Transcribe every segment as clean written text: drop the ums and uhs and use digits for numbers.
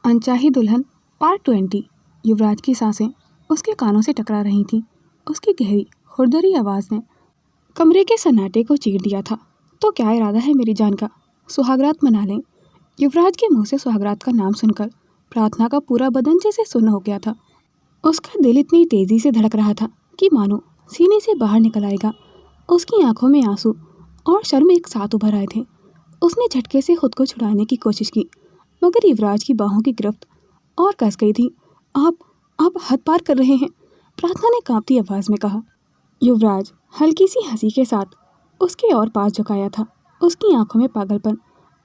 अनचाही दुल्हन पार्ट 20। युवराज की सांसें उसके कानों से टकरा रही थीं। उसकी गहरी खुरदरी आवाज़ ने कमरे के सन्नाटे को चीर दिया था। तो क्या इरादा है मेरी जान का? सुहागरात मना लें। युवराज के मुंह से सुहागरात का नाम सुनकर प्रार्थना का पूरा बदन जैसे सुन्न हो गया था। उसका दिल इतनी तेजी से धड़क रहा था कि मानो सीने से बाहर निकल आएगा। उसकी आंखों में आंसू और शर्म एक साथ उभर आए थे। उसने झटके से खुद को छुड़ाने की कोशिश की, मगर युवराज की बाहों की गिरफ्त और कस गई थी। आप हद पार कर रहे हैं, प्रार्थना ने कांपती आवाज़ में कहा। युवराज हल्की सी हंसी के साथ उसके और पास झुकाया था। उसकी आंखों में पागलपन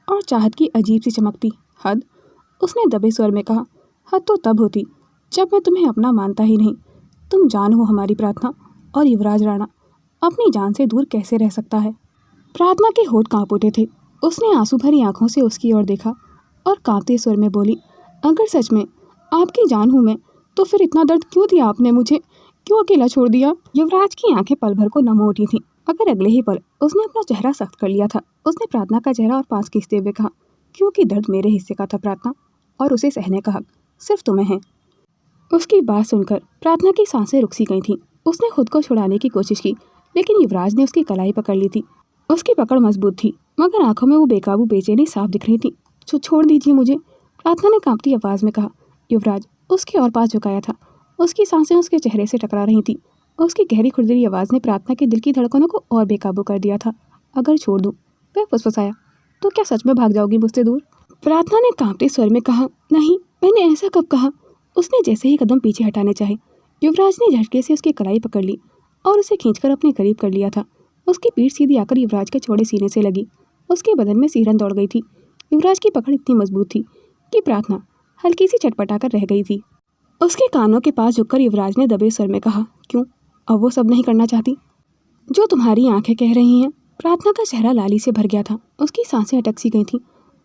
और चाहत की अजीब सी चमक थी। हद? उसने दबे स्वर में कहा। हद तो तब होती जब मैं तुम्हें अपना मानता ही नहीं। तुम जान हो हमारी प्रार्थना, और युवराज राणा अपनी जान से दूर कैसे रह सकता है? प्रार्थना के होठ कांप उठे थे। उसने आंसू भरी आंखों से उसकी ओर देखा और कांपते स्वर में बोली, अगर सच में आपकी जान हूँ मैं, तो फिर इतना दर्द क्यों दिया आपने मुझे? क्यों अकेला छोड़ दिया? युवराज की आंखें पल भर को नम हो उठी थीं, मगर अगले ही पल उसने अपना चेहरा सख्त कर लिया था। उसने प्रार्थना का चेहरा और पास खींचते हुए कहा, क्योंकि दर्द मेरे हिस्से का था प्रार्थना, और उसे सहने का हक सिर्फ तुम्हें है। उसकी बात सुनकर प्रार्थना की सांसें रुक सी गई थीं। उसने खुद को छुड़ाने की कोशिश की, लेकिन युवराज ने उसकी कलाई पकड़ ली थी। उसकी पकड़ मजबूत थी, मगर आंखों में वो बेकाबू बेचैनी साफ दिख रही थी। छोड़ दीजिए मुझे, प्रार्थना ने कांपती आवाज़ में कहा। युवराज उसके और पास झुकाया था। उसकी सांसें उसके चेहरे से टकरा रही थी। उसकी गहरी खुरदरी आवाज़ ने प्रार्थना के दिल की धड़कनों को और बेकाबू कर दिया था। अगर छोड़ दूँ, वह फुसफुसाया, तो क्या सच में भाग जाओगी मुझसे दूर? प्रार्थना ने कांपते स्वर में कहा। नहीं, मैंने ऐसा कब कहा? उसने जैसे ही कदम पीछे हटाने चाहे, युवराज ने झटके से उसकी कलाई पकड़ ली और उसे खींचकर अपने करीब कर लिया था। उसकी पीठ सीधी आकर युवराज के चौड़े सीने से लगी। उसके बदन में सिहरन दौड़ गई थी। युवराज की पकड़ इतनी मजबूत थी कि प्रार्थना हल्की सी चटपटा कर रह गई थी। उसके कानों के पास झुककर युवराज ने दबे स्वर में कहा, क्यों अब वो सब नहीं करना चाहती जो तुम्हारी आंखें कह रही हैं? प्रार्थना का चेहरा लाली से भर गया था। उसकी सांसें अटक सी गई थीं।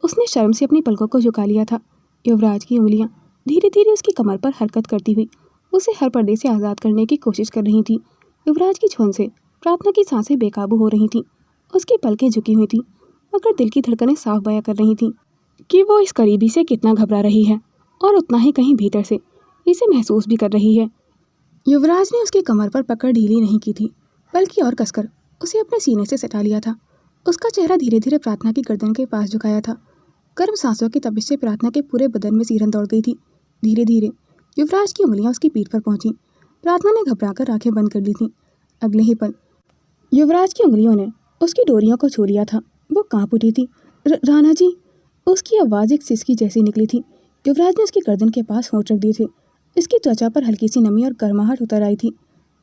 उसने शर्म से अपनी पलकों को झुका लिया था। युवराज की उंगलियां धीरे धीरे उसकी कमर पर हरकत करती हुई उसे हर पर्दे से आज़ाद करने की कोशिश कर रही थी। युवराज की छुन से प्रार्थना की सांसें बेकाबू हो रही थीं। उसकी पलकें झुकी हुई थीं, मगर दिल की धड़कनें साफ बयां कर रही थीं कि वो इस करीबी से कितना घबरा रही है, और उतना ही कहीं भीतर से इसे महसूस भी कर रही है। युवराज ने उसकी कमर पर पकड़ ढीली नहीं की थी, बल्कि और कसकर उसे अपने सीने से सटा लिया था। उसका चेहरा धीरे धीरे प्रार्थना की गर्दन के पास झुकाया था। गर्म सांसों की तपिश से प्रार्थना के पूरे बदन में सिहरन दौड़ गई थी। धीरे धीरे युवराज की उंगलियां उसकी पीठ पर पहुंची। प्रार्थना ने घबराकर आंखें बंद कर ली थीं। अगले ही पल युवराज की उंगलियों ने उसकी डोरियों को छू लिया था। वो कांप उठी थी। राणा जी, उसकी आवाज़ एक सिसकी जैसी निकली थी। युवराज ने उसकी गर्दन के पास होंठ रख दिए थे। इसकी त्वचा पर हल्की सी नमी और गर्माहट उतर आई थी।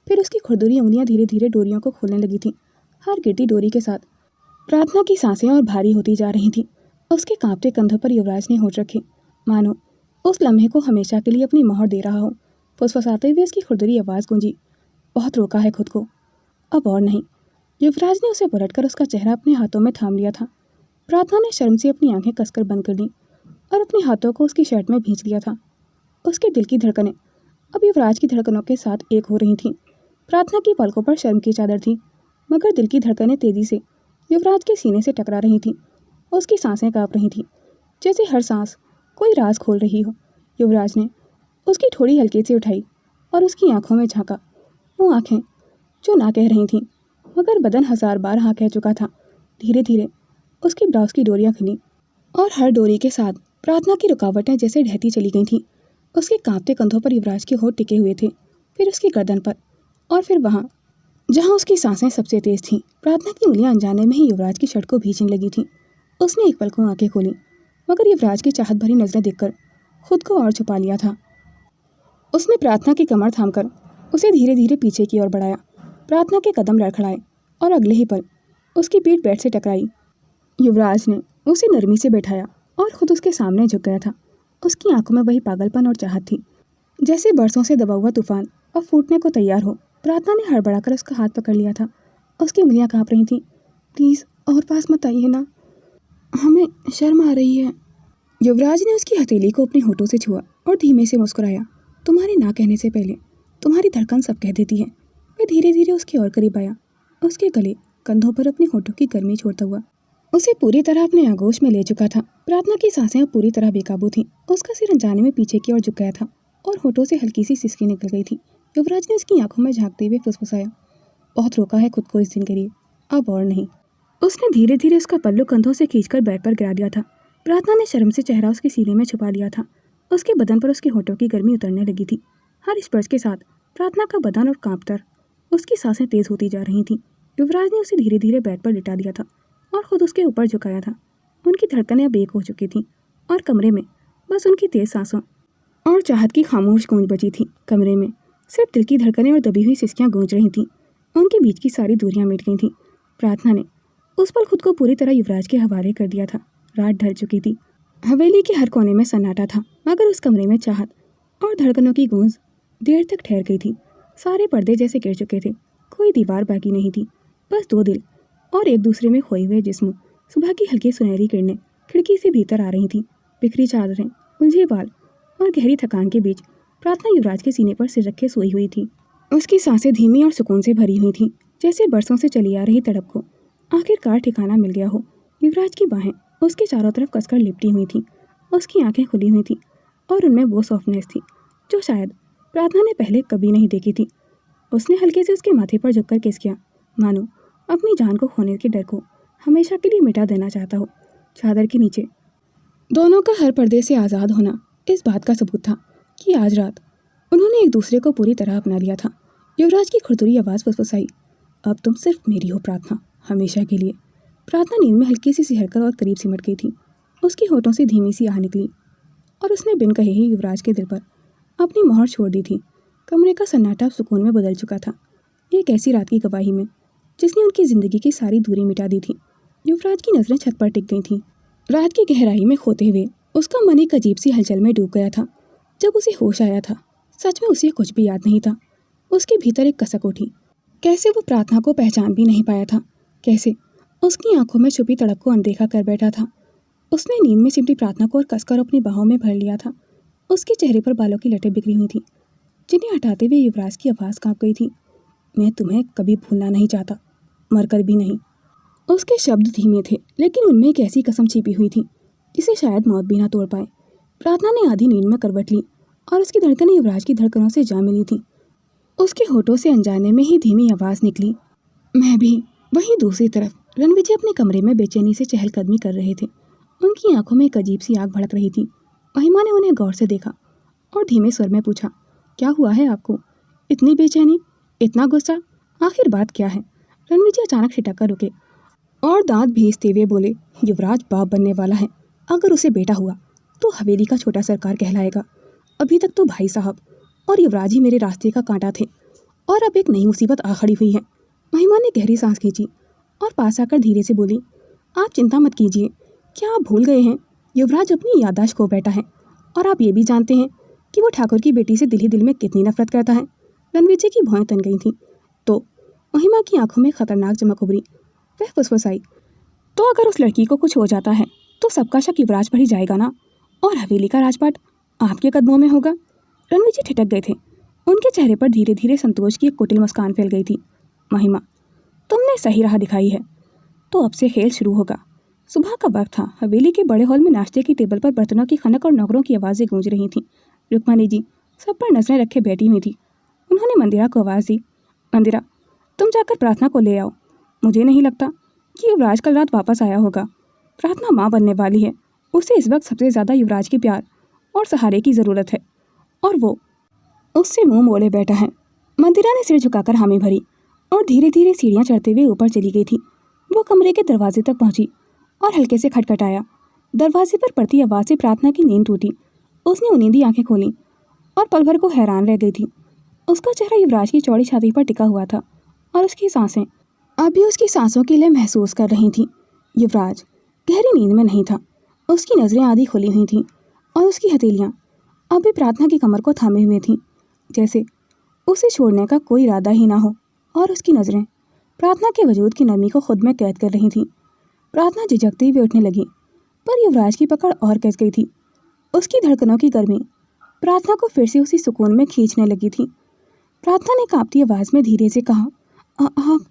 फिर उसकी खुरदुरी उंगलियां धीरे धीरे डोरियों को खोलने लगी थीं। हर गिरती डोरी के साथ प्रार्थना की सांसें और भारी होती जा रही थीं। उसके कांपते कंधों पर युवराज ने होंठ रखे, मानो उस लम्हे को हमेशा के लिए अपनी मोहर दे रहा हो। फुसफुसाते हुए उसकी खुरदुरी आवाज़ गूंजी, बहुत रोका है खुद को, अब और नहीं। युवराज ने उसे पलटकर उसका चेहरा अपने हाथों में थाम लिया था। प्रार्थना ने शर्म से अपनी आंखें कसकर बंद कर लीं और अपने हाथों को उसकी शर्ट में भींच लिया था। उसके दिल की धड़कनें अब युवराज की धड़कनों के साथ एक हो रही थीं। प्रार्थना की पलकों पर शर्म की चादर थी, मगर दिल की धड़कनें तेजी से युवराज के सीने से टकरा रही थीं। उसकी सांसें काँप रही थीं, जैसे हर सांस कोई राज खोल रही हो। युवराज ने उसकी ठोड़ी हल्के से उठाई और उसकी आंखों में झांका। वो आंखें जो ना कह रही थीं, मगर बदन 1000 बार हाँ कह चुका था। धीरे धीरे उसकी ब्लाउज की डोरियां खुलीं और हर डोरी के साथ प्रार्थना की रुकावटें जैसे ढहती चली गई थीं। उसके कांपते कंधों पर युवराज के होठ टिके हुए थे, फिर उसकी गर्दन पर, और फिर वहाँ जहाँ उसकी सांसें सबसे तेज थीं। प्रार्थना की उंगलियां अनजाने में ही युवराज की शर्ट को भींचने लगी थीं। उसने एक पल को आंखें खोली, मगर युवराज की चाहत भरी नजरें देखकर खुद को और छुपा लिया था। उसने प्रार्थना की कमर थामकर उसे धीरे धीरे पीछे की ओर बढ़ाया। प्रार्थना के कदम लड़खड़ाए और अगले ही पल उसकी पीठ बेड से टकराई। युवराज ने उसे नरमी से बैठाया और खुद उसके सामने झुक गया था। उसकी आंखों में वही पागलपन और चाहत थी, जैसे बरसों से दबा हुआ तूफान अब फूटने को तैयार हो। प्रार्थना ने हड़बड़ाकर उसका हाथ पकड़ लिया था। उसकी उंगलियां कांप रही थीं। प्लीज़ और पास मत आइए ना, हमें शर्म आ रही है। युवराज ने उसकी हथेली को अपने होठों से छुआ और धीमे से मुस्कुराया। तुम्हारे ना कहने से पहले तुम्हारी धड़कन सब कह देती है। वह धीरे धीरे उसके और करीब आया, उसके गले कंधों पर अपने होठों की गर्मी छोड़ता हुआ। उसे पूरी तरह अपने आगोश में ले चुका था। प्रार्थना की सांसें अब पूरी तरह बेकाबू थीं। उसका सिर अनजाने में पीछे की ओर झुक गया था और होठों से हल्की सी सिसकी निकल गई थी। युवराज ने उसकी आंखों में झांकते हुए फुसफुसाया, बहुत रोका है खुद को इस दिन के लिए, अब और नहीं। उसने धीरे धीरे उसका पल्लू कंधों से खींचकर बेड पर गिरा दिया था। प्रार्थना ने शर्म से चेहरा उसके सीने में छुपा लिया था। उसके बदन पर उसके होठों की गर्मी उतरने लगी थी। हर स्पर्श के साथ प्रार्थना का बदन और कांपतर उसकी सांसें तेज होती जा रही थीं। युवराज ने उसे धीरे धीरे बेड पर लिटा दिया था और खुद उसके ऊपर झुकाया था। उनकी धड़कनें अब एक हो चुकी थीं और कमरे में बस उनकी तेज सांसों और चाहत की खामोश गूंज बची थी। कमरे में सिर्फ दिल की धड़कनें और दबी हुई सिसकियां गूंज रही थीं। उनके बीच की सारी दूरियां मिट गई थीं। प्रार्थना ने उस पल खुद को पूरी तरह युवराज के हवाले कर दिया था। रात ढल चुकी थी। हवेली के हर कोने में सन्नाटा था, मगर उस कमरे में चाहत और धड़कनों की गूंज देर तक ठहर गई थी। सारे पर्दे जैसे गिर चुके थे, कोई दीवार बाकी नहीं थी, बस दो दिल और एक दूसरे में खोए हुए जिस्म। सुबह की हल्की सुनहरी किरणें खिड़की से भीतर आ रही थीं। बिखरी चादरें, उलझे बाल और गहरी थकान के बीच प्रार्थना युवराज के सीने पर सिर रखे सोई हुई थी। उसकी सांसें धीमी और सुकून से भरी हुई थीं, जैसे बरसों से चली आ रही तड़प को आखिरकार ठिकाना मिल गया हो। युवराज की बाहें उसके चारों तरफ कसकर लिपटी हुई थीं। उसकी आंखें खुली हुई थीं और उनमें वो सॉफ्टनेस थी जो शायद प्रार्थना ने पहले कभी नहीं देखी थी। उसने हल्के से उसके माथे पर झुककर किस किया, मानो अपनी जान को खोने के डर को हमेशा के लिए मिटा देना चाहता हो। चादर के नीचे दोनों का हर पर्दे से आज़ाद होना इस बात का सबूत था कि आज रात उन्होंने एक दूसरे को पूरी तरह अपना लिया था। युवराज की खुरदुरी आवाज़ फुसफुसाई, अब तुम सिर्फ मेरी हो प्रार्थना, हमेशा के लिए। प्रार्थना नींद में हल्की सी सिहरकर और करीब सिमट गई थी। उसकी होठों से धीमी सी आह निकली और उसने बिन कहे ही युवराज के दिल पर अपनी मोहर छोड़ दी थी। कमरे का सन्नाटा सुकून में बदल चुका था, एक ऐसी रात की गवाही में जिसने उनकी ज़िंदगी की सारी दूरी मिटा दी थी। युवराज की नज़रें छत पर टिक गई थीं। रात की गहराई में खोते हुए उसका मन एक अजीब सी हलचल में डूब गया था। जब उसे होश आया था, सच में उसे कुछ भी याद नहीं था। उसके भीतर एक कसक उठी। कैसे वो प्रार्थना को पहचान भी नहीं पाया था, कैसे उसकी आंखों में छुपी तड़प को अनदेखा कर बैठा था। उसने नींद में सिमटी प्रार्थना को और कसकर अपनी बाहों में भर लिया था। उसके चेहरे पर बालों की लटें बिखरी हुई थीं, जिन्हें हटाते हुए युवराज की आवाज़ कांप गई थी, मैं तुम्हें कभी भूलना नहीं चाहता, मरकर भी नहीं। उसके शब्द धीमे थे, लेकिन उनमें एक ऐसी कसम छिपी हुई थी जिसे शायद मौत भी ना तोड़ पाए। प्रार्थना ने आधी नींद में करवट ली और उसकी धड़कनें युवराज की धड़कनों से जा मिली थीं। उसके होठों से अनजाने में ही धीमी आवाज़ निकली, मैं भी। वहीं दूसरी तरफ रणविजय अपने कमरे में बेचैनी से चहलकदमी कर रहे थे। उनकी आंखों में एक अजीब सी आग भड़क रही थी। महिमा ने उन्हें गौर से देखा और धीमे स्वर में पूछा, क्या हुआ है आपको? इतनी बेचैनी, इतना गुस्सा, आखिर बात क्या है? रणविजय अचानक छिटक कर रुके और दांत भींचते हुए बोले, युवराज बाप बनने वाला है। अगर उसे बेटा हुआ तो हवेली का छोटा सरकार कहलाएगा। अभी तक तो भाई साहब और युवराज ही मेरे रास्ते का कांटा थे, और अब एक नई मुसीबत आ खड़ी हुई है। महिमा ने गहरी सांस खींची और पास आकर धीरे से बोली, आप चिंता मत कीजिए। क्या आप भूल गए हैं, युवराज अपनी याददाश्त खो बैठा है, और आप ये भी जानते हैं कि वो ठाकुर की बेटी से दिल ही दिल में कितनी नफरत करता है। रणविजय की भौहें तन गई थीं, तो महिमा की आंखों में खतरनाक चमक उभरी। वह फुसफुसाई, तो अगर उस लड़की को कुछ हो जाता है तो सबका शक युवराज पर ही जाएगा ना, और हवेली का राजपाट आपके कदमों में होगा। रणविजय ठिठक गए थे। उनके चेहरे पर धीरे धीरे संतोष की एक कुटिल मुस्कान फैल गई थी। महिमा, तुमने सही राह दिखाई है, तो अब से खेल शुरू होगा। सुबह का वक्त था। हवेली के बड़े हॉल में नाश्ते की टेबल पर बर्तनों की खनक और नौकरों की आवाज़ें गूंज रही थीं। रुक्मणी जी सब पर नजरें रखे बैठी हुई थी। उन्होंने मंदिरा को आवाज़ दी, मंदिरा, तुम जाकर प्रार्थना को ले आओ। मुझे नहीं लगता कि युवराज कल रात वापस आया होगा। प्रार्थना माँ बनने वाली है, उसे इस वक्त सबसे ज़्यादा युवराज की प्यार और सहारे की ज़रूरत है, और वो उससे मुंह मोड़े बैठा है। मंदिरा ने सिर झुकाकर हामी भरी और धीरे धीरे सीढ़ियाँ चढ़ते हुए ऊपर चली गई थी। वो कमरे के दरवाजे तक पहुंची और हल्के से खटखटाया। दरवाजे पर पड़ती आवाज़ से प्रार्थना की नींद टूटी। उसने उनींदी आंखें खोलीं और पल भर को हैरान रह गई थी। उसका चेहरा युवराज की चौड़ी छाती पर टिका हुआ था और उसकी सांसें अभी उसकी सांसों के लिए महसूस कर रही थीं। युवराज गहरी नींद में नहीं था। उसकी नज़रें आधी खुली हुई थीं और उसकी हथेलियाँ अभी प्रार्थना की कमर को थामे हुए थीं, जैसे उसे छोड़ने का कोई इरादा ही ना हो। और उसकी नज़रें प्रार्थना के वजूद की नरमी को खुद में कैद कर रही थीं। प्रार्थना झिझकती हुई उठने लगी, पर युवराज की पकड़ और कस गई थी। उसकी धड़कनों की गर्मी प्रार्थना को फिर से उसी सुकून में खींचने लगी थी। प्रार्थना ने कांपती आवाज़ में धीरे से कहा, आप।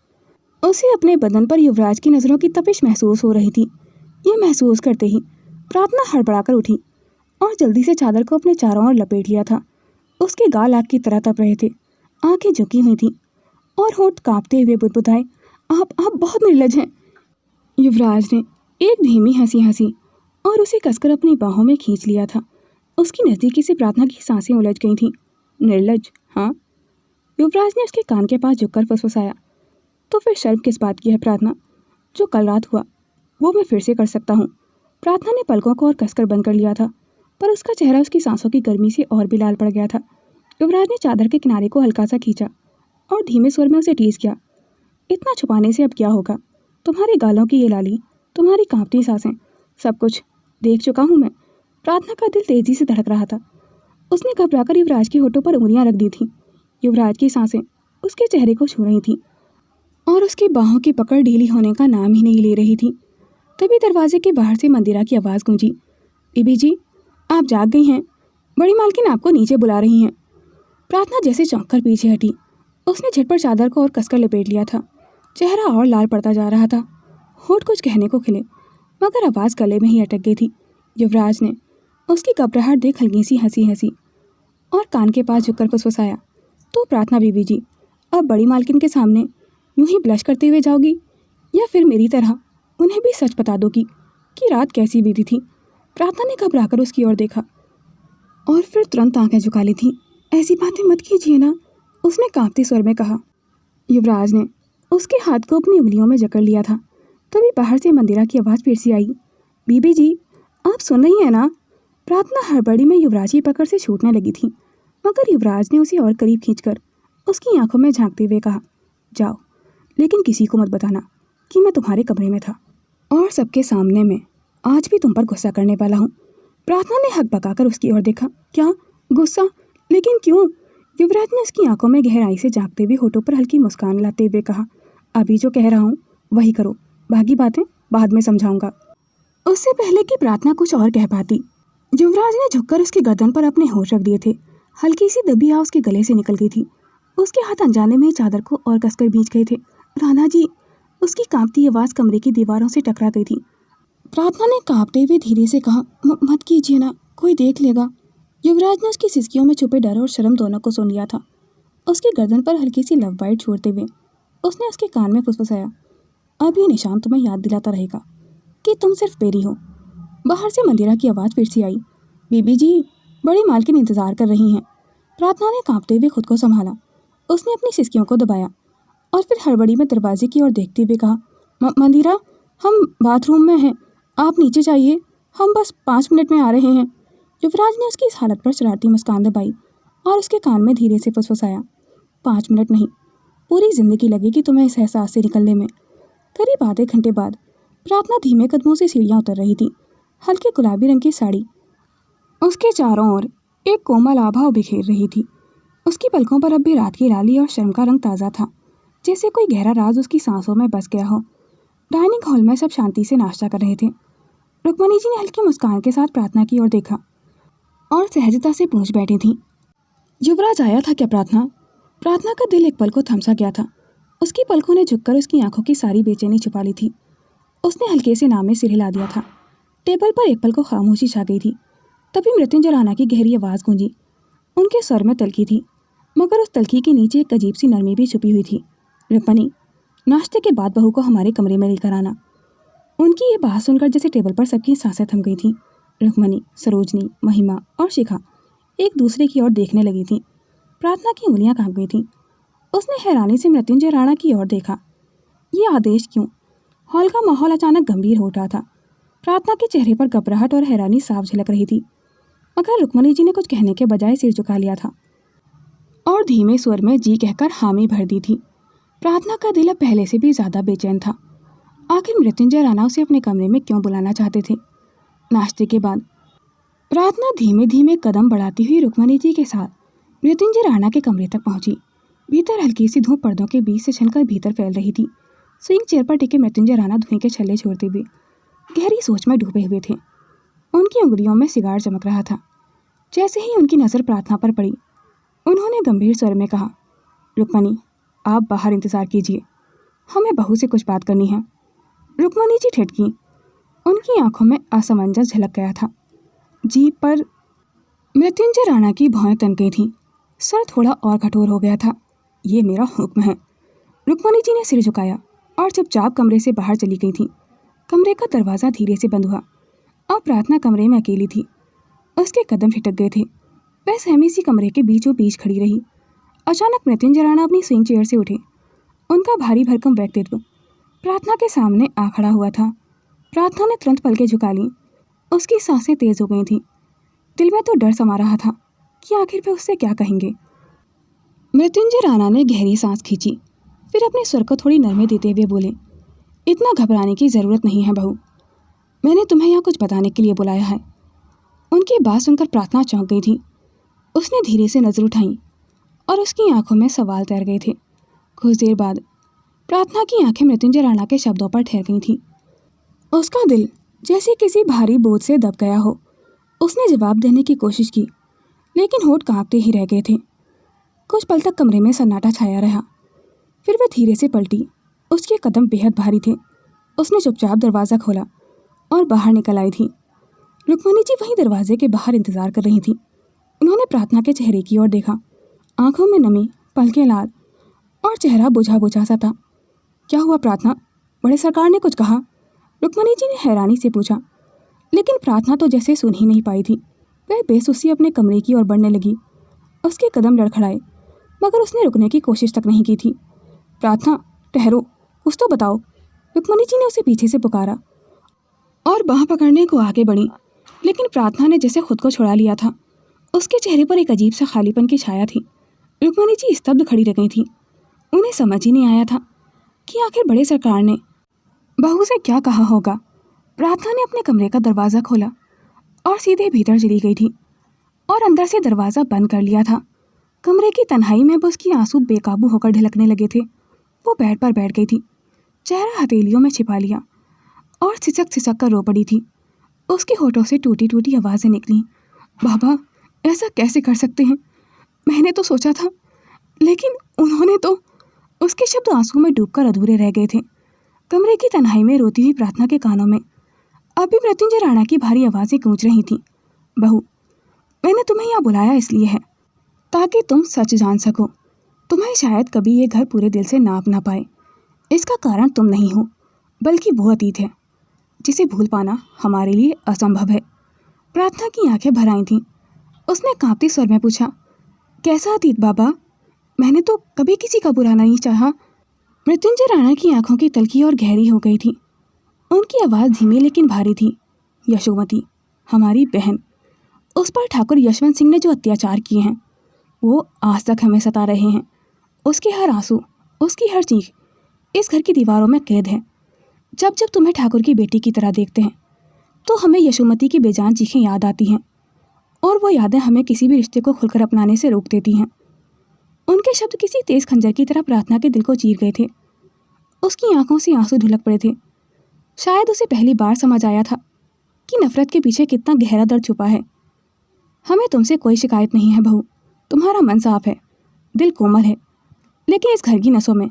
उसे अपने बदन पर युवराज की नज़रों की तपिश महसूस हो रही थी। यह महसूस करते ही प्रार्थना हड़बड़ाकर उठी और जल्दी से चादर को अपने चारों ओर लपेट लिया था। उसके गाल आग की तरह तप रहे थे, आंखें झुकी हुई थीं और होंठ कांपते हुए बुदबुदाए, आप बहुत निर्लज हैं। युवराज ने एक धीमी हंसी हंसी और उसे कसकर अपनी बाहों में खींच लिया था। उसकी नज़दीकी से प्रार्थना की सांसें उलझ गई थीं। निर्लज? हाँ। युवराज ने उसके कान के पास झुककर फुसफुसाया। तो फिर शर्म किस बात की है प्रार्थना? जो कल रात हुआ वो मैं फिर से कर सकता हूँ। प्रार्थना ने पलकों को और कसकर बंद कर लिया था, पर उसका चेहरा उसकी सांसों की गर्मी से और भी लाल पड़ गया था। युवराज ने चादर के किनारे को हल्का सा खींचा और धीमे स्वर में उसे टीस किया। इतना छुपाने से अब क्या होगा? तुम्हारे गालों की ये लाली, तुम्हारी कांपती सांसें, सब कुछ देख चुका हूँ मैं। प्रार्थना का दिल तेजी से धड़क रहा था। उसने घबराकर युवराज के होठों पर उंगलियां रख दी थीं। युवराज की सांसें उसके चेहरे को छू रही थीं और उसकी बाहों की पकड़ ढीली होने का नाम ही नहीं ले रही थी। तभी दरवाजे के बाहर से मंदिरा की आवाज़ गूंजी। बीबी जी, आप जाग गई हैं? बड़ी मालकिन आपको नीचे बुला रही हैं। प्रार्थना जैसे चौंक कर पीछे हटी। उसने झटपट चादर को और कसकर लपेट लिया था। चेहरा और लाल पड़ता जा रहा था। होठ कुछ कहने को खिले, मगर आवाज़ गले में ही अटक गई थी। युवराज ने उसकी घबराहट देख हल्की सी हंसी हंसी और कान के पास झुककर फुसफुसाया, तो प्रार्थना बीबी जी, अब बड़ी मालकिन के सामने यूं ही ब्लश करते हुए जाओगी, या फिर मेरी तरह उन्हें भी सच बता दोगी कि रात कैसी बीती थी? प्रार्थना ने घबराकर उसकी ओर देखा और फिर तुरंत आंखें झुका ली थीं। ऐसी बातें मत कीजिए ना, उसने कांपते स्वर में कहा। युवराज ने उसके हाथ को अपनी उंगलियों में जकड़ लिया था। तभी बाहर से मंदिरा की आवाज़ फिर से आई। बीबी जी, आप सुन रही हैं ना? प्रार्थना हड़बड़ी में युवराज की पकड़ से छूटने लगी थी, मगर युवराज ने उसे और करीब खींचकर उसकी आंखों में झांकते हुए कहा, जाओ, लेकिन किसी को मत बताना कि मैं तुम्हारे कमरे में था और सबके सामने में आज भी तुम पर गुस्सा करने वाला हूँ। प्रार्थना ने हक बकाकर उसकी ओर देखा। क्या गुस्सा? लेकिन क्यों? युवराज ने उसकी आंखों में गहराई से झांकते हुए होठों पर हल्की मुस्कान लाते हुए कहा, अभी जो कह रहा हूँ वही करो, बाकी बातें बाद में समझाऊंगा। उससे पहले कि प्रार्थना कुछ और कह पाती, युवराज ने झुककर उसकी गर्दन पर अपने होठ रख दिए थे। हल्की सी दबिया उसके गले से निकल गई थी। उसके हाथ अनजाने में ही चादर को और कसकर भींच गए थे। राणा जी, उसकी कांपती आवाज़ कमरे की दीवारों से टकरा गई थी। प्रार्थना ने कांपते हुए धीरे से कहा, मत कीजिए ना, कोई देख लेगा। युवराज ने उसकी सिसकियों में छुपे डर और शर्म दोनों को सुन लिया था। उसकी गर्दन पर हल्की सी लव बाइट छोड़ते हुए उसने उसके कान में फुसफुसाया, अब ये निशान तुम्हें याद दिलाता रहेगा कि तुम सिर्फ मेरी हो। बाहर से मंदिरा की आवाज़ फिर से आई। बीबी जी, बड़ी मालकिन इंतज़ार कर रही हैं। प्रार्थना ने कांपते हुए खुद को संभाला। उसने अपनी सिसकियों को दबाया और फिर हड़बड़ी में दरवाजे की ओर देखते हुए कहा, मंदिरा, हम बाथरूम में हैं, आप नीचे जाइए, हम बस 5 मिनट में आ रहे हैं। युवराज ने उसकी इस हालत पर शरारती मुस्कान दबाई और उसके कान में धीरे से फुसफुसाया, 5 मिनट नहीं, पूरी ज़िंदगी लगेगी तुम्हें इस एहसास से निकलने में। करीब आधे घंटे बाद प्रार्थना धीमे कदमों से सीढ़ियाँ उतर रही थी। हल्के गुलाबी रंग की साड़ी उसके चारों ओर एक कोमल आभा बिखेर रही थी। उसकी पलकों पर अब भी रात की लाली और शर्म का रंग ताज़ा था, जैसे कोई गहरा राज उसकी सांसों में बस गया हो। डाइनिंग हॉल में सब शांति से नाश्ता कर रहे थे। रुक्मणी जी ने हल्की मुस्कान के साथ प्रार्थना की ओर देखा और सहजता से पूछ बैठी थी, युवराज आया था क्या प्रार्थना? प्रार्थना का दिल एक पल को थमसा गया था। उसकी पलकों ने झुककर उसकी आंखों की सारी बेचैनी छुपा ली थी। उसने हल्के से नाम में सिर हिला दिया था। टेबल पर एक पल को खामोशी छा गई थी। तभी मृत्युंजय राणा की गहरी आवाज़ गूंजी। उनके स्वर में तल्खी थी, मगर उस तल्खी के नीचे एक अजीब सी नरमी भी छुपी हुई थी। रुक्मणी, नाश्ते के बाद बहू को हमारे कमरे में लेकर आना। उनकी ये बात सुनकर जैसे टेबल पर सबकी सांसें थम गई थीं। रुक्मणी, सरोजनी, महिमा और शिखा एक दूसरे की ओर देखने लगी थीं। प्रार्थना की उंगलियां कांप गई थीं। उसने हैरानी से मृत्युंजय राणा की ओर देखा। ये आदेश क्यों? हॉल का माहौल अचानक गंभीर हो उठा था। प्रार्थना के चेहरे पर घबराहट और हैरानी साफ झलक रही थी, मगर रुक्मणी जी ने कुछ कहने के बजाय सिर झुका लिया था और धीमे स्वर में जी कहकर हामी भर दी थी। प्रार्थना का दिल अब पहले से भी ज़्यादा बेचैन था। आखिर मृत्युंजय राणा उसे अपने कमरे में क्यों बुलाना चाहते थे? नाश्ते के बाद प्रार्थना धीमे धीमे कदम बढ़ाती हुई रुक्मणी जी के साथ मृत्युंजय राणा के कमरे तक पहुंची। भीतर हल्की सी धूप पर्दों के बीच से छनकर भीतर फैल रही थी। स्विंग चेयर पर टिके मृत्युंजय राणा धुएं के छल्ले छोड़ते हुए गहरी सोच में डूबे हुए थे। उनकी उंगलियों में सिगार चमक रहा था। जैसे ही उनकी नज़र प्रार्थना पर पड़ी, उन्होंने गंभीर स्वर में कहा, रुक्मणी, आप बाहर इंतज़ार कीजिए, हमें बहू से कुछ बात करनी है। रुक्मणी जी ठिठकी। उनकी आंखों में असमंजस झलक गया था। जी पर। मृत्युंजय राणा की भौहें तन गई थीं। सर थोड़ा और कठोर हो गया था। ये मेरा हुक्म है। रुक्मणी जी ने सिर झुकाया और चुपचाप कमरे से बाहर चली गई थी। कमरे का दरवाज़ा धीरे से बंद हुआ और प्रार्थना कमरे में अकेली थी। उसके कदम ठिठक गए थे। वह सहमी सी कमरे के बीचों बीच खड़ी रही। अचानक मृत्युंजय राणा अपनी स्विंग चेयर से उठे। उनका भारी भरकम व्यक्तित्व प्रार्थना के सामने आ खड़ा हुआ था। प्रार्थना ने तुरंत पलकें झुका लीं। उसकी सांसें तेज हो गई थीं। दिल में तो डर समा रहा था कि आखिर वे उससे क्या कहेंगे। मृत्युंजय राणा ने गहरी सांस खींची, फिर अपने स्वर को थोड़ी नरमी देते हुए बोले, इतना घबराने की ज़रूरत नहीं है बहू। मैंने तुम्हें यहाँ कुछ बताने के लिए बुलाया है। उनकी बात सुनकर प्रार्थना चौंक गई थी। उसने धीरे से नज़र उठाई और उसकी आंखों में सवाल तैर गए थे। कुछ देर बाद प्रार्थना की आंखें मृत्युंजय राणा के शब्दों पर ठहर गई थीं। उसका दिल जैसे किसी भारी बोझ से दब गया हो। उसने जवाब देने की कोशिश की, लेकिन होठ कांपते ही रह गए थे। कुछ पल तक कमरे में सन्नाटा छाया रहा। फिर वह धीरे से पलटी। उसके कदम बेहद भारी थे। उसने चुपचाप दरवाज़ा खोला और बाहर निकल आई थी। रुक्मणी जी वहीं दरवाजे के बाहर इंतजार कर रही थी। उन्होंने प्रार्थना के चेहरे की ओर देखा। आंखों में नमी, पलकें लाल और चेहरा बुझा बुझा सा था। क्या हुआ प्रार्थना? बड़े सरकार ने कुछ कहा? रुक्मणी जी ने हैरानी से पूछा। लेकिन प्रार्थना तो जैसे सुन ही नहीं पाई थी। वह बेसुसी अपने कमरे की ओर बढ़ने लगी। उसके कदम लड़खड़ाए, मगर उसने रुकने की कोशिश तक नहीं की थी। प्रार्थना ठहरो, कुछ तो बताओ। रुक्मणी जी ने उसे पीछे से पुकारा और बाह पकड़ने को आगे बढ़ी, लेकिन प्रार्थना ने जैसे खुद को छुड़ा लिया था। उसके चेहरे पर एक अजीब सा खालीपन की छाया थी। रुक्मणी जी स्तब्ध खड़ी रह गई थी। उन्हें समझ ही नहीं आया था कि आखिर बड़े सरकार ने बहू से क्या कहा होगा। प्रार्थना ने अपने कमरे का दरवाज़ा खोला और सीधे भीतर चली गई थी और अंदर से दरवाज़ा बंद कर लिया था। कमरे की तन्हाई में बस उसकी आंसू बेकाबू होकर ढलकने लगे थे। वो बेड पर बैठ गई थी, चेहरा हथेलियों में छिपा लिया और सिसक कर रो पड़ी थी। उसके होठों से टूटी टूटी आवाज़ें निकलीं। बाबा, ऐसा कैसे कर सकते हैं? मैंने तो सोचा था, लेकिन उन्होंने तो। उसके शब्द आंसू में डूबकर अधूरे रह गए थे। कमरे की तन्हाई में रोती हुई प्रार्थना के कानों में अभी मृत्युंजय राणा की भारी आवाज़ें गूंज रही थीं। बहू, मैंने तुम्हें यहाँ बुलाया इसलिए है ताकि तुम सच जान सको। तुम्हें शायद कभी ये घर पूरे दिल से नाप ना पाए। इसका कारण तुम नहीं हो, बल्कि वो अतीत है जिसे भूल पाना हमारे लिए असंभव है। प्रार्थना की आंखें भर आई थीं। उसने कांपते स्वर में पूछा, कैसा अतीत बाबा? मैंने तो कभी किसी का बुरा नहीं चाहा। मृत्युंजय राणा की आंखों की तलखी और गहरी हो गई थी। उनकी आवाज़ धीमी लेकिन भारी थी। यशोमती, हमारी बहन, उस पर ठाकुर यशवंत सिंह ने जो अत्याचार किए हैं वो आज तक हमें सता रहे हैं। उसके हर आंसू, उसकी हर चीख इस घर की दीवारों में कैद है। जब जब तुम्हें ठाकुर की बेटी की तरह देखते हैं तो हमें यशोमती की बेजान चीखें याद आती हैं, और वो यादें हमें किसी भी रिश्ते को खुलकर अपनाने से रोक देती हैं। उनके शब्द किसी तेज खंजर की तरह प्रार्थना के दिल को चीर गए थे। उसकी आंखों से आंसू ढुलक पड़े थे। शायद उसे पहली बार समझ आया था कि नफरत के पीछे कितना गहरा दर्द छुपा है। हमें तुमसे कोई शिकायत नहीं है बहू। तुम्हारा मन साफ है, दिल कोमल है, लेकिन इस घर की नसों में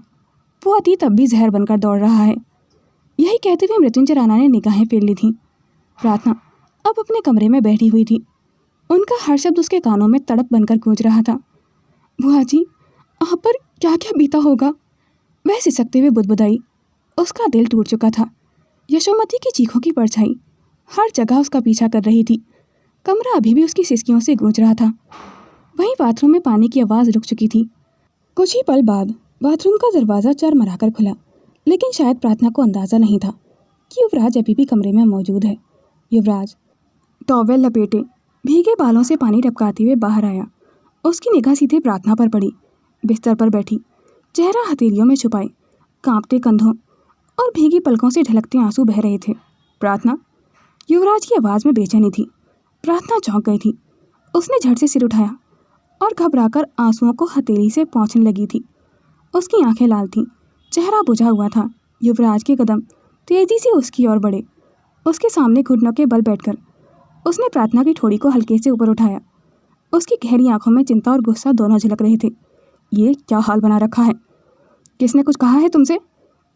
वो अतीत अब भी जहर बनकर दौड़ रहा है। यही कहते हुए मृत्युंजय राणा ने निगाहें फेर ली थीं। प्रार्थना अब अपने कमरे में बैठी हुई थी। उनका हर शब्द उसके कानों में तड़प बनकर गूंज रहा था। बुआ जी, आप पर क्या क्या बीता होगा? वह सिसकते हुए बुदबुदाई। उसका दिल टूट चुका था। यशोमती की चीखों की परछाई हर जगह उसका पीछा कर रही थी। कमरा अभी भी उसकी सिसकियों से गूंज रहा था। वहीं बाथरूम में पानी की आवाज़ रुक चुकी थी। कुछ ही पल बाद बाथरूम का दरवाज़ा चरमराकर खुला, लेकिन शायद प्रार्थना को अंदाज़ा नहीं था कि युवराज अभी भी कमरे में मौजूद है। युवराज टॉवेल लपेटे भीगे बालों से पानी टपकाते हुए बाहर आया। उसकी निगाह सीधे प्रार्थना पर पड़ी। बिस्तर पर बैठी, चेहरा हथेलियों में छुपाए, कांपते कंधों और भीगी पलकों से ढलकते आंसू बह रहे थे। प्रार्थना, युवराज की आवाज़ में बेचैनी थी। प्रार्थना चौंक गई थी। उसने झट से सिर उठाया और घबराकर आंसुओं को हथेली से पोंछने लगी थी। उसकी आंखें लाल थीं, चेहरा बुझा हुआ था। युवराज के कदम तेजी से उसकी ओर बढ़े। उसके सामने घुटनों के बल बैठकर उसने प्रार्थना की ठोड़ी को हल्के से ऊपर उठाया। उसकी गहरी आंखों में चिंता और गुस्सा दोनों झलक रहे थे। ये क्या हाल बना रखा है? किसने कुछ कहा है तुमसे?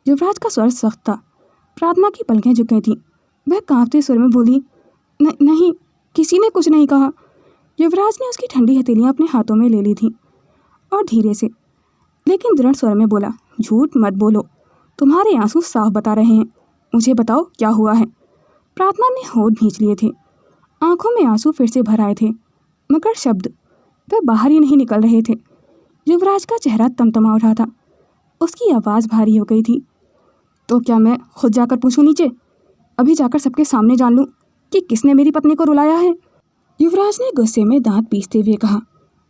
युवराज का स्वर सख्त था। प्रार्थना की पलकें झुक गई थीं। वह कांपते स्वर में बोली, नहीं, किसी ने कुछ नहीं कहा। युवराज ने उसकी ठंडी हथेलियां अपने हाथों में ले ली थीं और धीरे से लेकिन दृढ़ स्वर में बोला, झूठ मत बोलो, तुम्हारे आंसू साफ बता रहे हैं। मुझे बताओ क्या हुआ है। प्रार्थना ने होंठ भींच लिए थे। आंखों में आंसू फिर से भर आए थे, मगर शब्द वह बाहर ही नहीं निकल रहे थे। युवराज का चेहरा तमतमा उठा था। उसकी आवाज़ भारी हो गई थी। तो क्या मैं खुद जाकर पूछूं नीचे? अभी जाकर सबके सामने जान लूं कि किसने मेरी पत्नी को रुलाया है? युवराज ने गुस्से में दांत पीसते हुए कहा।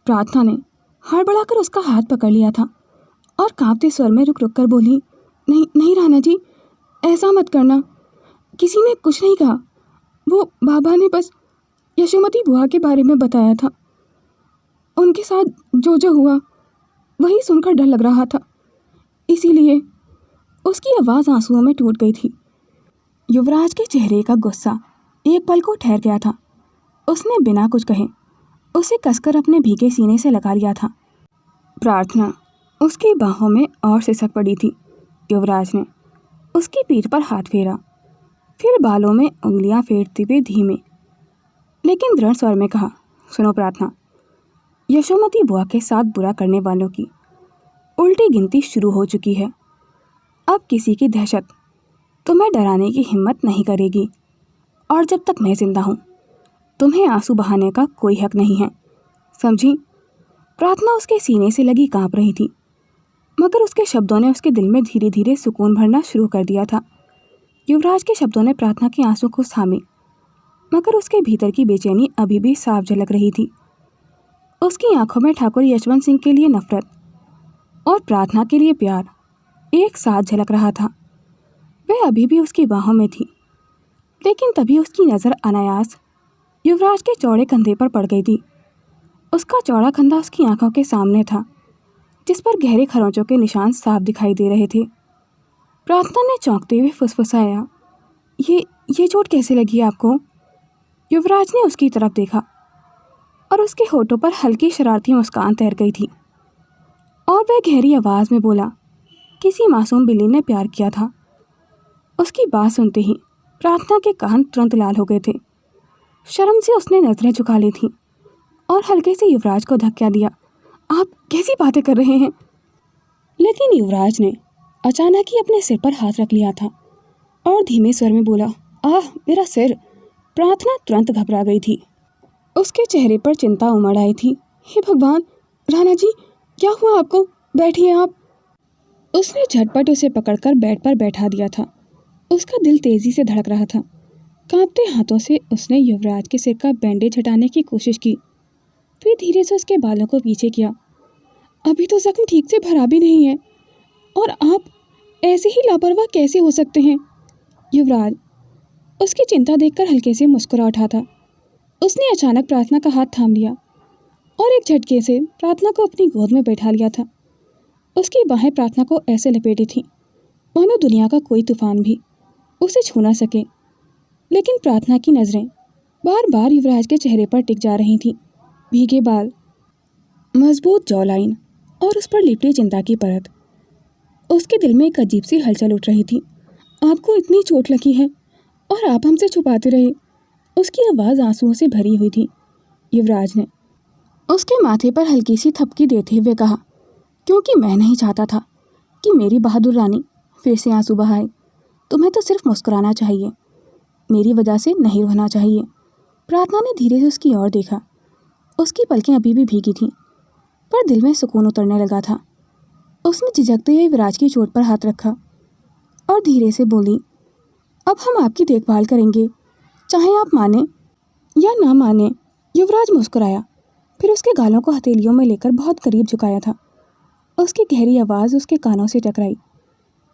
प्रार्थना ने हड़बड़ाकर उसका हाथ पकड़ लिया था और कांपते स्वर में रुक रुक कर बोली, नहीं नहीं राणा जी, ऐसा मत करना। किसी ने कुछ नहीं कहा। वो बाबा ने बस यशोमती बुआ के बारे में बताया था। उनके साथ जो जो हुआ वही सुनकर डर लग रहा था, इसीलिए। उसकी आवाज़ आंसुओं में टूट गई थी। युवराज के चेहरे का गुस्सा एक पल को ठहर गया था। उसने बिना कुछ कहे उसे कसकर अपने भीगे सीने से लगा लिया था। प्रार्थना उसकी बाहों में और सिसक पड़ी थी। युवराज ने उसकी पीठ पर हाथ फेरा, फिर बालों में उंगलियां फेरते हुए धीमे लेकिन दृढ़ स्वर में कहा, सुनो प्रार्थना, यशोमती बुआ के साथ बुरा करने वालों की उल्टी गिनती शुरू हो चुकी है। अब किसी की दहशत तुम्हें डराने की हिम्मत नहीं करेगी, और जब तक मैं जिंदा हूँ तुम्हें आंसू बहाने का कोई हक नहीं है, समझी? प्रार्थना उसके सीने से लगी कांप रही थी, मगर उसके शब्दों ने उसके दिल में धीरे धीरे सुकून भरना शुरू कर दिया था। युवराज के शब्दों ने प्रार्थना के आंसू को थामे, मगर उसके भीतर की बेचैनी अभी भी साफ झलक रही थी। उसकी आंखों में ठाकुर यशवंत सिंह के लिए नफरत और प्रार्थना के लिए प्यार एक साथ झलक रहा था। वह अभी भी उसकी बाहों में थी, लेकिन तभी उसकी नज़र अनायास युवराज के चौड़े कंधे पर पड़ गई थी। उसका चौड़ा कंधा उसकी आंखों के सामने था, जिस पर गहरे खरोंचों के निशान साफ दिखाई दे रहे थे। प्रार्थना ने चौंकते हुए फुसफुसाया, ये चोट कैसे लगी आपको? युवराज ने उसकी तरफ देखा और उसके होठों पर हल्की शरारती मुस्कान तैर गई थी, और वह गहरी आवाज़ में बोला, किसी मासूम बिल्ली ने प्यार किया था। उसकी बात सुनते ही प्रार्थना के कान तुरंत लाल हो गए थे। शर्म से उसने नजरें झुका ली थीं और हल्के से युवराज को धक्का दिया। आप कैसी बातें कर रहे हैं? लेकिन युवराज ने अचानक ही अपने सिर पर हाथ रख लिया था और धीमे स्वर में बोला, आह मेरा सिर। प्रार्थना तुरंत घबरा गई थी। उसके चेहरे पर चिंता उमड़ आई थी। हे भगवान, राणा जी क्या हुआ आपको? बैठिए आप। उसने झटपट उसे पकड़कर बेड पर बैठा दिया था। उसका दिल तेजी से धड़क रहा था। कांपते हाथों से उसने युवराज के सिर का बैंडेज हटाने की कोशिश की, फिर धीरे से उसके बालों को पीछे किया। अभी तो जख्म ठीक से भरा भी नहीं है, और आप ऐसे ही लापरवाह कैसे हो सकते हैं? युवराज उसकी चिंता देखकर हल्के से मुस्कुरा उठा था। उसने अचानक प्रार्थना का हाथ थाम लिया और एक झटके से प्रार्थना को अपनी गोद में बैठा लिया था। उसकी बाहें प्रार्थना को ऐसे लपेटी थीं मानो दुनिया का कोई तूफान भी उसे छू ना सके। लेकिन प्रार्थना की नज़रें बार बार युवराज के चेहरे पर टिक जा रही थीं। भीगे बाल, मजबूत जॉलाइन और उस पर लिपटी चिंता की परत। उसके दिल में एक अजीब सी हलचल उठ रही थी। आपको इतनी चोट लगी है और आप हमसे छुपाते रहे। उसकी आवाज़ आंसुओं से भरी हुई थी। युवराज ने उसके माथे पर हल्की सी थपकी देते हुए कहा, क्योंकि मैं नहीं चाहता था कि मेरी बहादुर रानी फिर से आंसू बहाए। तुम्हें तो सिर्फ मुस्कुराना चाहिए, मेरी वजह से नहीं रोना चाहिए। प्रार्थना ने धीरे से उसकी ओर देखा। उसकी पलकें अभी भी भीगी थीं, पर दिल में सुकून उतरने लगा था। उसने झिझकते हुए युवराज की चोट पर हाथ रखा और धीरे से बोली, अब हम आपकी देखभाल करेंगे, चाहे आप माने या ना माने। युवराज मुस्कुराया, फिर उसके गालों को हथेलियों में लेकर बहुत करीब झुकाया था। उसकी गहरी आवाज़ उसके कानों से टकराई,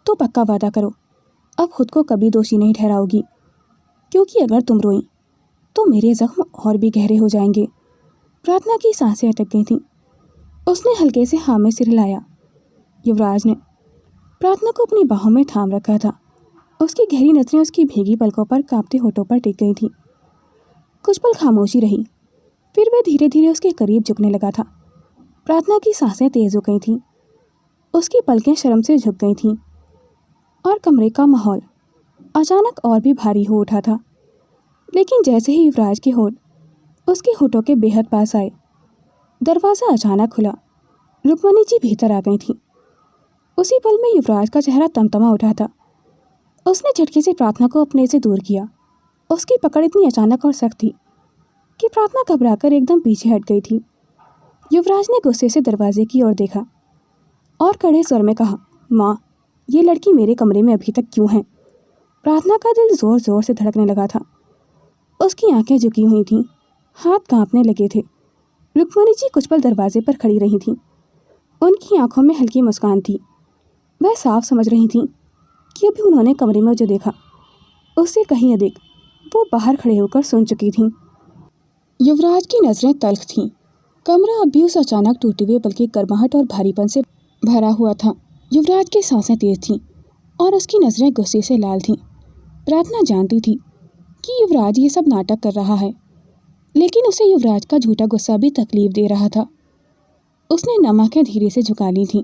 तो पक्का वादा करो अब खुद को कभी दोषी नहीं ठहराओगी, क्योंकि अगर तुम रोई तो मेरे जख्म और भी गहरे हो जाएंगे। प्रार्थना की सांसें अटक गई थीं। उसने हल्के से हाँ में सिर हिलाया। युवराज ने प्रार्थना को अपनी बाहों में थाम रखा था। उसकी गहरी नजरें उसकी भीगी पलकों पर कांपते होठों पर टिक गई थीं। कुछ पल खामोशी रही, फिर वह धीरे धीरे उसके करीब झुकने लगा था। प्रार्थना की सांसें तेज हो गई थीं। उसकी पलकें शर्म से झुक गई थीं। और कमरे का माहौल अचानक और भी भारी हो उठा था। लेकिन जैसे ही युवराज के होठ उसके होठों के बेहद पास आए, दरवाज़ा अचानक खुला। रुक्मणी जी भीतर आ गई थीं। उसी पल में युवराज का चेहरा तमतमा उठा था। उसने झटके से प्रार्थना को अपने से दूर किया। उसकी पकड़ इतनी अचानक और सख्त थी कि प्रार्थना घबराकर एकदम पीछे हट गई थी। युवराज ने गुस्से से दरवाजे की ओर देखा और कड़े स्वर में कहा, माँ, ये लड़की मेरे कमरे में अभी तक क्यों है? प्रार्थना का दिल ज़ोर ज़ोर से धड़कने लगा था। उसकी आंखें झुकी हुई थीं, हाथ कांपने लगे थे। रुक्मणी जी कुछ पल दरवाजे पर खड़ी रही थीं। उनकी आंखों में हल्की मुस्कान थी। वह साफ समझ रही थीं कि अभी उन्होंने कमरे में जो देखा उससे कहीं अधिक वो बाहर खड़े होकर सुन चुकी थीं। युवराज की नज़रें तल्ख थीं। कमरा अब भी उस अचानक टूटे हुए पल की गर्माहट और भारीपन से भरा हुआ था। युवराज की सांसें तेज थीं और उसकी नज़रें गुस्से से लाल थीं। प्रार्थना जानती थी कि युवराज ये सब नाटक कर रहा है, लेकिन उसे युवराज का झूठा गुस्सा भी तकलीफ दे रहा था। उसने नम आंखें धीरे से झुका ली थीं।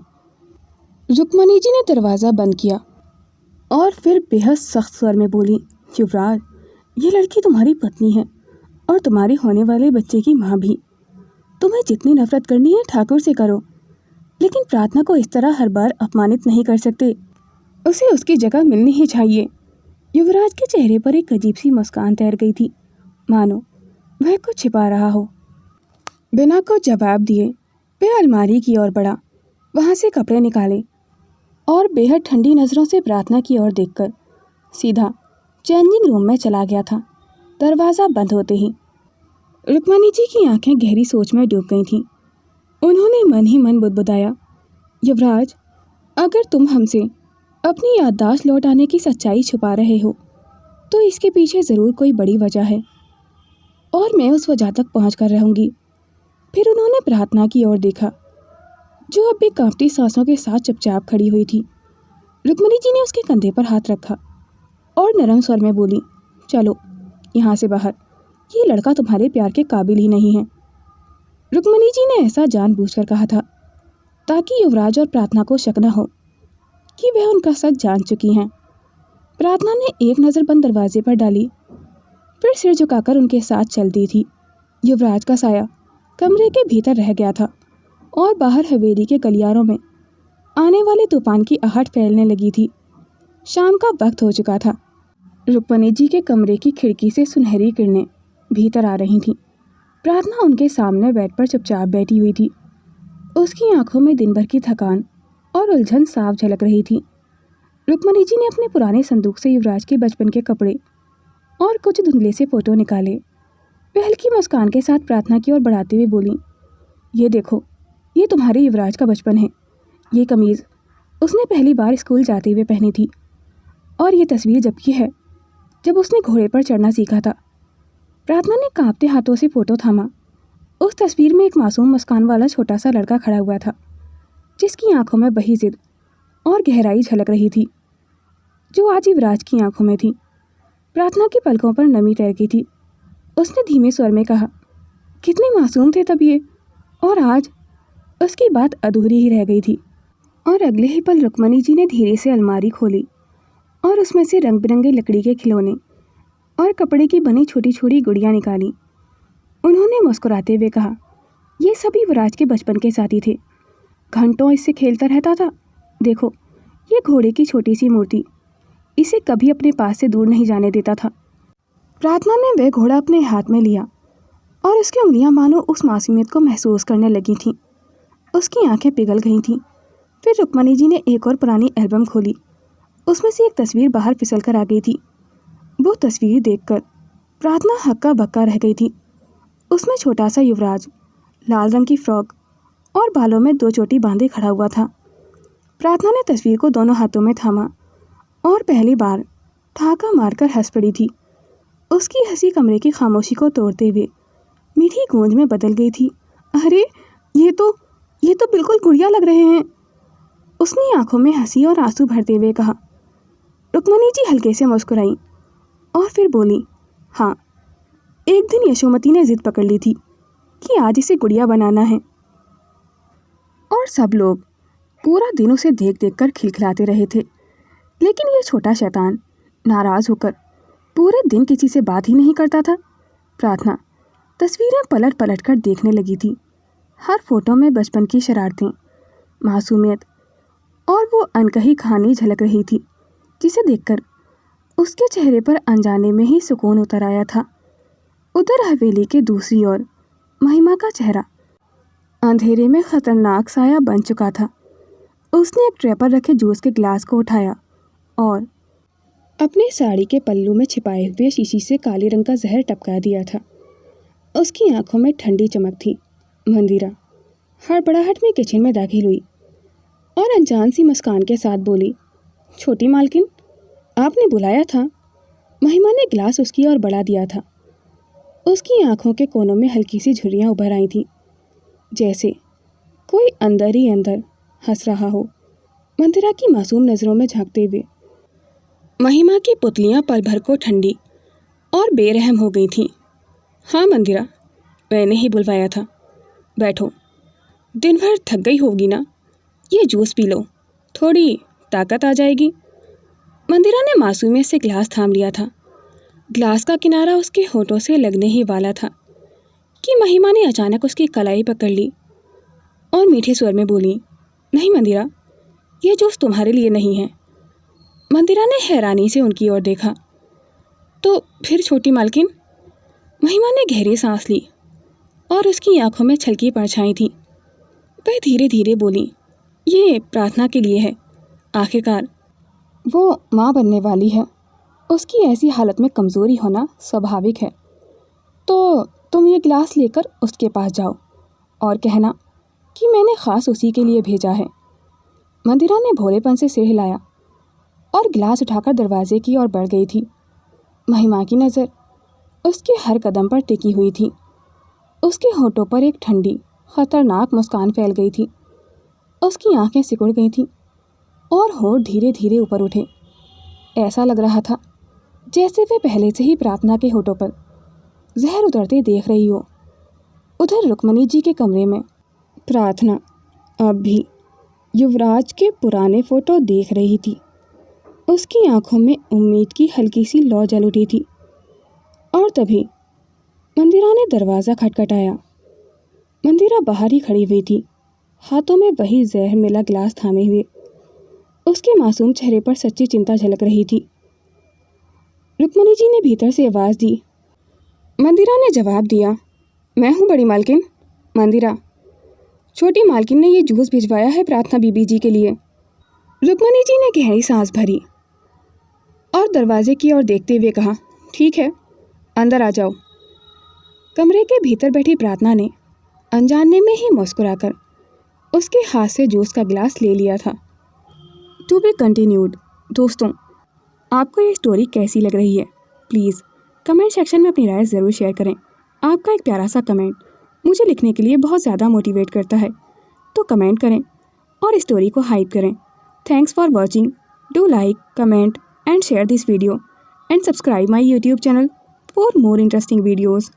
रुक्मणी जी ने दरवाज़ा बंद किया और फिर बेहद सख्त स्वर में बोली, युवराज, ये लड़की तुम्हारी पत्नी है और तुम्हारे होने वाले बच्चे की माँ भी। तुम्हें जितनी नफरत करनी है ठाकुर से करो, लेकिन प्रार्थना को इस तरह हर बार अपमानित नहीं कर सकते। उसे उसकी जगह मिलनी ही चाहिए। युवराज के चेहरे पर एक अजीब सी मुस्कान तैर गई थी, मानो वह कुछ छिपा रहा हो। बिना कुछ जवाब दिए वह अलमारी की ओर बढ़ा, वहाँ से कपड़े निकाले और बेहद ठंडी नज़रों से प्रार्थना की ओर देखकर सीधा चेंजिंग रूम में चला गया था। दरवाज़ा बंद होते ही रुक्मणी जी की आंखें गहरी सोच में डूब गई थीं। उन्होंने मन ही मन बुदबुदाया, युवराज, अगर तुम हमसे अपनी याददाश्त लौटाने की सच्चाई छुपा रहे हो तो इसके पीछे ज़रूर कोई बड़ी वजह है और मैं उस वजह तक पहुँच कर रहूँगी। फिर उन्होंने प्रार्थना की ओर देखा, जो अब भी कांपती सांसों के साथ चुपचाप खड़ी हुई थी। रुक्मणी जी ने उसके कंधे पर हाथ रखा और नरम स्वर में बोली, चलो यहाँ से बाहर, ये लड़का तुम्हारे प्यार के काबिल ही नहीं है। रुक्मणी जी ने ऐसा जानबूझकर कहा था ताकि युवराज और प्रार्थना को शक न हो कि वह उनका सच जान चुकी हैं। प्रार्थना ने एक नज़र बंद दरवाजे पर डाली, फिर सिर झुकाकर उनके साथ चलती थी। युवराज का साया कमरे के भीतर रह गया था और बाहर हवेली के गलियारों में आने वाले तूफान की आहट फैलने लगी थी। शाम का वक्त हो चुका था। रुक्मणी जी के कमरे की खिड़की से सुनहरी किरणें भीतर आ रही थीं। प्रार्थना उनके सामने बेड पर चुपचाप बैठी हुई थी। उसकी आंखों में दिन भर की थकान और उलझन साफ झलक रही थी। रुक्मणी जी ने अपने पुराने संदूक से युवराज के बचपन के कपड़े और कुछ धुंधले से फोटो निकाले। वह हल्की मुस्कान के साथ प्रार्थना की ओर बढ़ाते हुए बोली, ये देखो, ये तुम्हारे युवराज का बचपन है। ये कमीज़ उसने पहली बार स्कूल जाते हुए पहनी थी और ये तस्वीर जब की है जब उसने घोड़े पर चढ़ना सीखा था। प्रार्थना ने कांपते हाथों से फोटो थामा। उस तस्वीर में एक मासूम मुस्कान वाला छोटा सा लड़का खड़ा हुआ था, जिसकी आंखों में वही जिद और गहराई झलक रही थी जो आज युवराज की आंखों में थी। प्रार्थना की पलकों पर नमी तैर गई थी। उसने धीमे स्वर में कहा, कितने मासूम थे तब ये, और आज उसकी बात अधूरी ही रह गई थी। और अगले ही पल रुक्मणी जी ने धीरे से अलमारी खोली और उसमें से रंग बिरंगे लकड़ी के खिलौने और कपड़े की बनी छोटी छोटी गुड़ियाँ निकाली। उन्होंने मुस्कुराते हुए कहा, ये सभी युवराज के बचपन के साथी थे। घंटों इससे खेलता रहता था। देखो, ये घोड़े की छोटी सी मूर्ति इसे कभी अपने पास से दूर नहीं जाने देता था। प्रार्थना ने वह घोड़ा अपने हाथ में लिया और उसकी उंगलियां मानो उस मासूमियत को महसूस करने लगी थीं। उसकी आंखें पिघल गई थीं। फिर रुक्मणी जी ने एक और पुरानी एल्बम खोली। उसमें से एक तस्वीर बाहर फिसल कर आ गई थी। वो तस्वीर देखकर प्रार्थना हक्का बक्का रह गई थी। उसमें छोटा सा युवराज लाल रंग की फ्रॉक और बालों में 2 चोटी बांधे खड़ा हुआ था। प्रार्थना ने तस्वीर को दोनों हाथों में थामा और पहली बार ठहाका मारकर हंस पड़ी थी। उसकी हंसी कमरे की खामोशी को तोड़ते हुए मीठी गूंज में बदल गई थी। अरे, ये तो बिल्कुल गुड़िया लग रहे हैं। उसने आंखों में हंसी और आंसू भरते हुए कहा। रुक्मणी जी हल्के से मुस्कुराई और फिर बोली, हाँ, एक दिन यशोमती ने जिद पकड़ ली थी कि आज इसे गुड़िया बनाना है। और सब लोग पूरा दिन उसे देख देख कर खिलखिलाते रहे थे। लेकिन ये छोटा शैतान नाराज़ होकर पूरे दिन किसी से बात ही नहीं करता था। प्रार्थना तस्वीरें पलट पलट कर देखने लगी थी। हर फोटो में बचपन की शरारतें, मासूमियत और वो अनकही कहानी झलक रही थी, जिसे देखकर उसके चेहरे पर अनजाने में ही सुकून उतर आया था। उधर हवेली के दूसरी ओर महिमा का चेहरा अंधेरे में खतरनाक साया बन चुका था। उसने एक ट्रे पर रखे जूस के गिलास को उठाया और अपने साड़ी के पल्लू में छिपाए हुए शीशी से काले रंग का जहर टपका दिया था। उसकी आंखों में ठंडी चमक थी। मंदिरा हड़बड़ाहट में किचन में दाखिल हुई और अनजान सी मुस्कान के साथ बोली, छोटी मालकिन, आपने बुलाया था। महिमा ने गिलास उसकी ओर बढ़ा दिया था। उसकी आंखों के कोनों में हल्की सी झुर्रियाँ उभर आई थीं, जैसे कोई अंदर ही अंदर हंस रहा हो। मंदिरा की मासूम नज़रों में झांकते हुए महिमा की पुतलियाँ पल भर को ठंडी और बेरहम हो गई थीं। हाँ मंदिरा, मैंने ही बुलवाया था। बैठो, दिन भर थक गई होगी ना, ये जूस पी लो, थोड़ी ताकत आ जाएगी। मंदिरा ने मासूमियत से गिलास थाम लिया था। गिलास का किनारा उसके होठों से लगने ही वाला था कि महिमा ने अचानक उसकी कलाई पकड़ ली और मीठे स्वर में बोली, नहीं मंदिरा, ये जूस तुम्हारे लिए नहीं है। मंदिरा ने हैरानी से उनकी ओर देखा। तो फिर छोटी मालकिन? महिमा ने गहरी सांस ली और उसकी आंखों में छलकी परछाई थी। वह धीरे धीरे बोली, ये प्रार्थना के लिए है। आखिरकार वो माँ बनने वाली है। उसकी ऐसी हालत में कमज़ोरी होना स्वाभाविक है। तो तुम ये गिलास लेकर उसके पास जाओ और कहना कि मैंने ख़ास उसी के लिए भेजा है। मंदिरा ने भोलेपन से सिर हिलाया और गिलास उठाकर दरवाजे की ओर बढ़ गई थी। महिमा की नज़र उसके हर कदम पर टिकी हुई थी। उसके होठों पर एक ठंडी खतरनाक मुस्कान फैल गई थी। उसकी आंखें सिकुड़ गई थीं और होठ धीरे धीरे ऊपर उठे। ऐसा लग रहा था जैसे वे पहले से ही प्रार्थना के होठों पर जहर उतरते देख रही हो। उधर रुक्मणी जी के कमरे में प्रार्थना अब भी युवराज के पुराने फ़ोटो देख रही थी। उसकी आंखों में उम्मीद की हल्की सी लौ जल उठी थी। और तभी मंदिरा ने दरवाज़ा खटखटाया। मंदिरा बाहर ही खड़ी हुई थी, हाथों में वही जहर मिला गिलास थामे हुए। उसके मासूम चेहरे पर सच्ची चिंता झलक रही थी। रुक्मणी जी ने भीतर से आवाज़ दी। मंदिरा ने जवाब दिया, मैं हूँ बड़ी मालकिन। मंदिरा, छोटी मालकिन ने ये जूस भिजवाया है प्रार्थना बीबी जी के लिए। रुक्मणी जी ने गहरी सांस भरी और दरवाजे की ओर देखते हुए कहा, ठीक है, अंदर आ जाओ। कमरे के भीतर बैठी प्रार्थना ने अनजाने में ही मुस्कुराकर उसके हाथ से जूस का गिलास ले लिया था। To be continued. दोस्तों, आपको ये स्टोरी कैसी लग रही है? प्लीज़ कमेंट सेक्शन में अपनी राय ज़रूर शेयर करें। आपका एक प्यारा सा कमेंट मुझे लिखने के लिए बहुत ज़्यादा मोटिवेट करता है, तो कमेंट करें और स्टोरी को हाइप करें। Thanks for watching. Do like, comment and share this video and subscribe my YouTube channel for more interesting videos.